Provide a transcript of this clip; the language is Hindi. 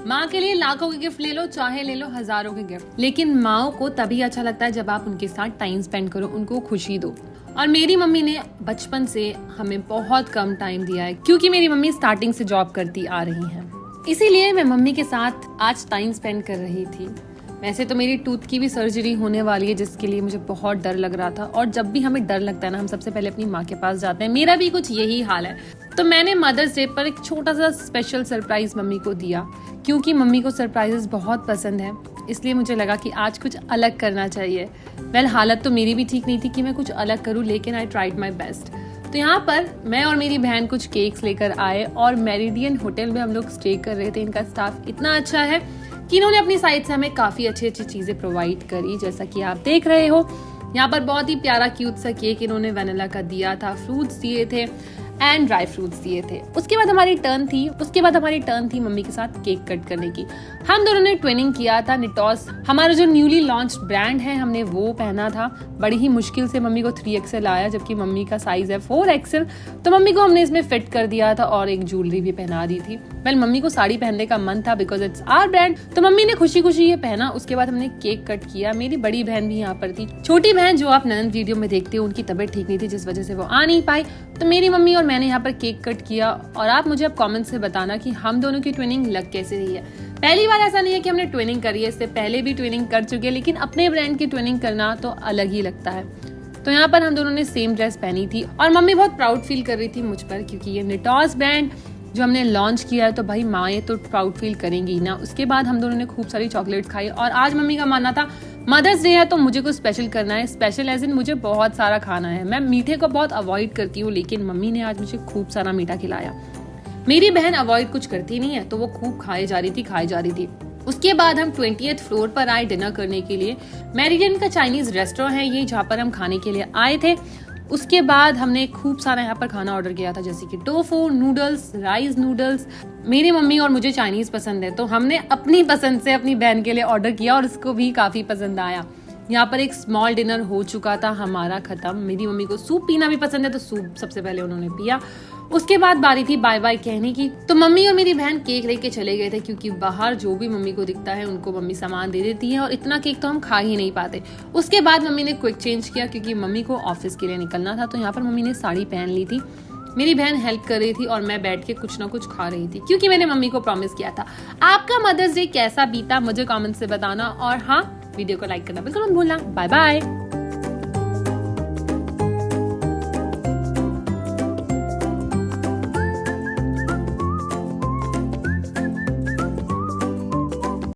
माँ के लिए लाखों के गिफ्ट ले लो, चाहे ले लो हजारों के गिफ्ट, लेकिन माँ को तभी अच्छा लगता है जब आप उनके साथ टाइम स्पेंड करो, उनको खुशी दो। और मेरी मम्मी ने बचपन से हमें बहुत कम टाइम दिया है, क्योंकि मेरी मम्मी स्टार्टिंग से जॉब करती आ रही हैं। इसीलिए मैं मम्मी के साथ आज टाइम स्पेंड कर रही थी। वैसे तो मेरी टूथ की भी सर्जरी होने वाली है, जिसके लिए मुझे बहुत डर लग रहा था। और जब भी हमें डर लगता है ना, हम सबसे पहले अपनी माँ के पास जाते हैं। मेरा भी कुछ यही हाल है। तो मैंने मदर्स डे पर एक छोटा सा स्पेशल सरप्राइज मम्मी को दिया, क्योंकि मम्मी को सरप्राइजेस बहुत पसंद है। इसलिए मुझे लगा कि आज कुछ अलग करना चाहिए। हालत तो मेरी भी ठीक नहीं थी कि मैं कुछ अलग करूँ, लेकिन आई ट्राइड माई बेस्ट। तो यहाँ पर मैं और मेरी बहन कुछ केक्स लेकर आए और मेरिडियन होटल में हम लोग स्टे कर रहे थे। इनका स्टाफ इतना अच्छा है कि इन्होंने अपनी साइड से हमें काफी अच्छी अच्छी चीजें प्रोवाइड करी, जैसा कि आप देख रहे हो। यहाँ पर बहुत ही प्यारा क्यूट सा केक इन्होंने वैनिला का दिया था, फ्रूट्स दिए थे एंड ड्राई फ्रूट्स दिए थे। उसके बाद हमारी टर्न थी मम्मी के साथ केक कट करने की। हम दोनों ने ट्विनिंग किया था। निटॉस हमारा जो न्यूली लॉन्च्ड ब्रांड है, हमने वो पहना था। बड़ी ही मुश्किल से मम्मी को 3XL आया, जबकि मम्मी का साइज है 4XL। तो मम्मी को हमने इसमें फिट कर दिया था और एक ज्वेलरी भी पहना दी थी। मम्मी को साड़ी पहनने का मन था बिकॉज इट्स आवर ब्रांड, तो मम्मी ने खुशी खुशी ये पहना। उसके बाद हमने केक कट किया। मेरी बड़ी बहन भी यहाँ पर थी। छोटी बहन जो आप ननद वीडियो में देखते हो, उनकी तबीयत ठीक नहीं थी, जिस वजह से वो आ नहीं पाई। तो मेरी मम्मी और मैंने यहाँ पर केक कट किया। और आप मुझे अब कमेंट से बताना कि हम दोनों की ट्विनिंग लग कैसे रही है। पहली बार ऐसा नहीं है कि हमने ट्विनिंग करी है, इससे पहले भी ट्विनिंग कर चुके हैं, लेकिन अपने ब्रांड की ट्विनिंग करना तो अलग ही लगता है। तो यहाँ पर हम दोनों ने सेम ड्रेस पहनी थी और मम्मी बहुत प्राउड फील कर रही थी मुझ पर, क्योंकि ये निटॉस ब्रांड जो हमने लॉन्च किया है, तो भाई माँ ये तो प्राउड फील करेंगी ना। उसके बाद हम दोनों ने खूब सारी चॉकलेट्स खाई और आज मम्मी का मानना था मदर्स डे है तो मुझे कुछ स्पेशल करना है। स्पेशल एज इन मुझे बहुत सारा खाना है। मैं मीठे को बहुत अवॉइड करती हूँ, लेकिन मम्मी ने आज मुझे खूब सारा मीठा खिलाया। मेरी बहन अवॉइड कुछ करती नहीं है, तो वो खूब खाए जा रही थी। उसके बाद हम 20th फ्लोर पर आए डिनर करने के लिए। मेरिडियन का चाइनीज रेस्टोरेंट है ये, जहाँ पर हम खाने के लिए आए थे। उसके बाद हमने खूब सारा यहाँ पर खाना ऑर्डर किया था, जैसे कि टोफू नूडल्स, राइस नूडल्स। मेरी मम्मी और मुझे चाइनीज पसंद है, तो हमने अपनी पसंद से अपनी बहन के लिए ऑर्डर किया और उसको भी काफी पसंद आया। यहाँ पर एक स्मॉल डिनर हो चुका था हमारा खत्म। मेरी मम्मी को सूप पीना भी पसंद है, तो सूप सबसे पहले उन्होंने पिया। उसके बाद बारी थी बाय बाय कहने की। तो मम्मी और मेरी बहन केक लेके चले गए थे, क्योंकि बाहर जो भी मम्मी को दिखता है उनको मम्मी सामान दे देती है और इतना केक तो हम खा ही नहीं पाते। उसके बाद मम्मी ने क्विक चेंज किया, क्योंकि मम्मी को ऑफिस के लिए निकलना था। तो यहाँ पर मम्मी ने साड़ी पहन ली थी। मेरी बहन हेल्प कर रही थी और मैं बैठ के कुछ ना कुछ खा रही थी, क्योंकि मैंने मम्मी को प्रॉमिस किया था। आपका मदर्स डे कैसा बीता मुझे कमेंट से बताना, और हाँ, वीडियो को लाइक करना बिल्कुल मत भूलना। Bye bye.